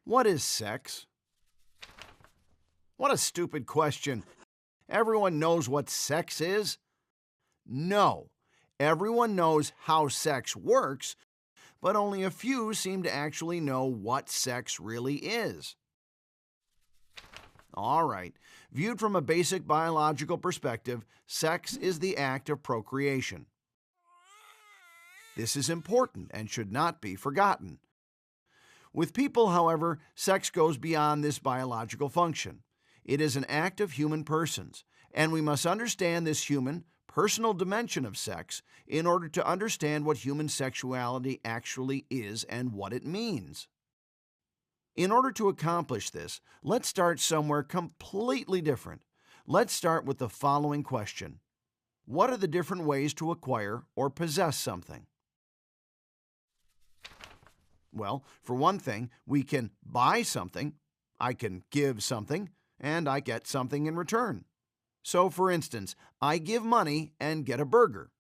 What is sex? What a stupid question. Everyone knows what sex is? No. Everyone knows how sex works, but only a few seem to actually know what sex really is. All right. Viewed from a basic biological perspective, sex is the act of procreation. This is important and should not be forgotten. With people, however, sex goes beyond this biological function. It is an act of human persons, and we must understand this human, personal dimension of sex in order to understand what human sexuality actually is and what it means. In order to accomplish this, let's start somewhere completely different. Let's start with the following question. What are the different ways to acquire or possess something? Well, for one thing, we can buy something, I can give something, and I get something in return. So, for instance, I give money and get a burger.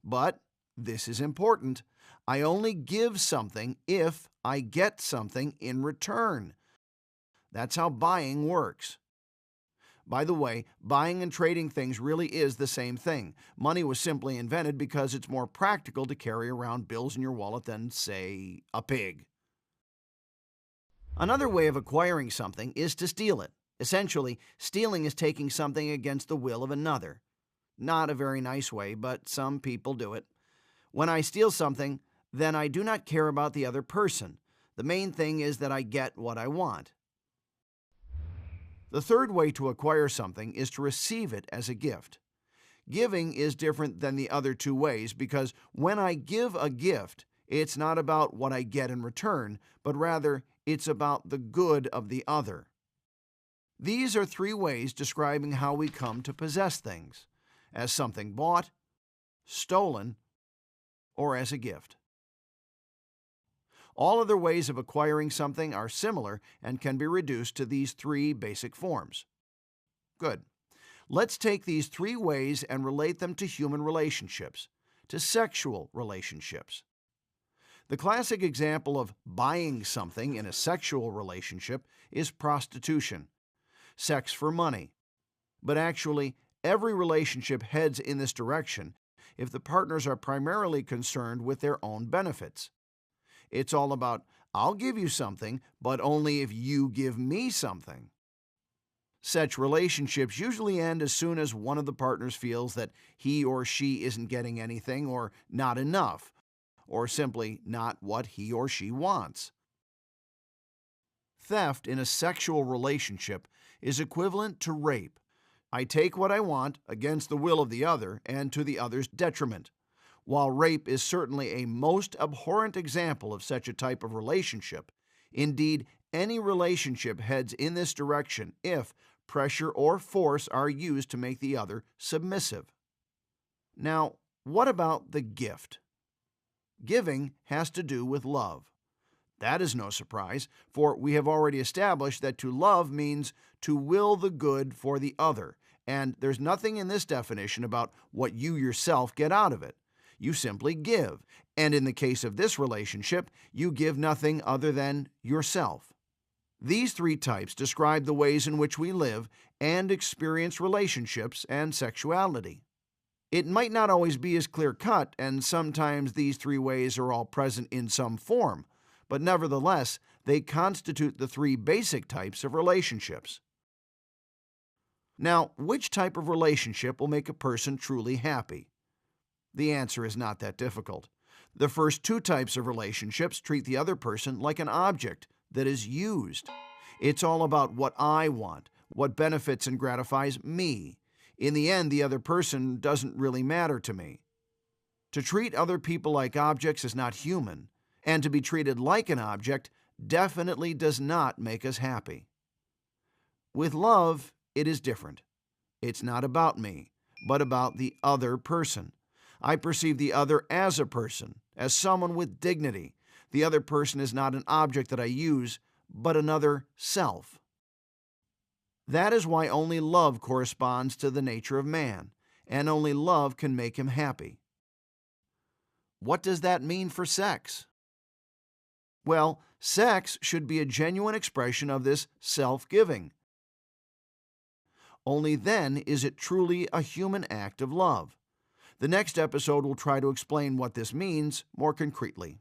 But, this is important, I only give something if I get something in return. That's how buying works. By the way, buying and trading things really is the same thing. Money was simply invented because it's more practical to carry around bills in your wallet than, say, a pig. Another way of acquiring something is to steal it. Essentially, stealing is taking something against the will of another. Not a very nice way, but some people do it. When I steal something, then I do not care about the other person. The main thing is that I get what I want. The third way to acquire something is to receive it as a gift. Giving is different than the other two ways because when I give a gift, it's not about what I get in return, but rather it's about the good of the other. These are three ways describing how we come to possess things: as something bought, stolen, or as a gift. All other ways of acquiring something are similar and can be reduced to these three basic forms. Good. Let's take these three ways and relate them to human relationships, to sexual relationships. The classic example of buying something in a sexual relationship is prostitution, sex for money. But actually, every relationship heads in this direction if the partners are primarily concerned with their own benefits. It's all about, I'll give you something, but only if you give me something. Such relationships usually end as soon as one of the partners feels that he or she isn't getting anything or not enough, or simply not what he or she wants. Theft in a sexual relationship is equivalent to rape. I take what I want against the will of the other and to the other's detriment. While rape is certainly a most abhorrent example of such a type of relationship, indeed, any relationship heads in this direction if pressure or force are used to make the other submissive. Now, what about the gift? Giving has to do with love. That is no surprise, for we have already established that to love means to will the good for the other, and there's nothing in this definition about what you yourself get out of it. You simply give, and in the case of this relationship, you give nothing other than yourself. These three types describe the ways in which we live and experience relationships and sexuality. It might not always be as clear-cut, and sometimes these three ways are all present in some form, but nevertheless, they constitute the three basic types of relationships. Now, which type of relationship will make a person truly happy? The answer is not that difficult. The first two types of relationships treat the other person like an object that is used. It's all about what I want, what benefits and gratifies me. In the end, the other person doesn't really matter to me. To treat other people like objects is not human, and to be treated like an object definitely does not make us happy. With love, it is different. It's not about me, but about the other person. I perceive the other as a person, as someone with dignity. The other person is not an object that I use, but another self. That is why only love corresponds to the nature of man, and only love can make him happy. What does that mean for sex? Well, sex should be a genuine expression of this self-giving. Only then is it truly a human act of love. The next episode will try to explain what this means more concretely.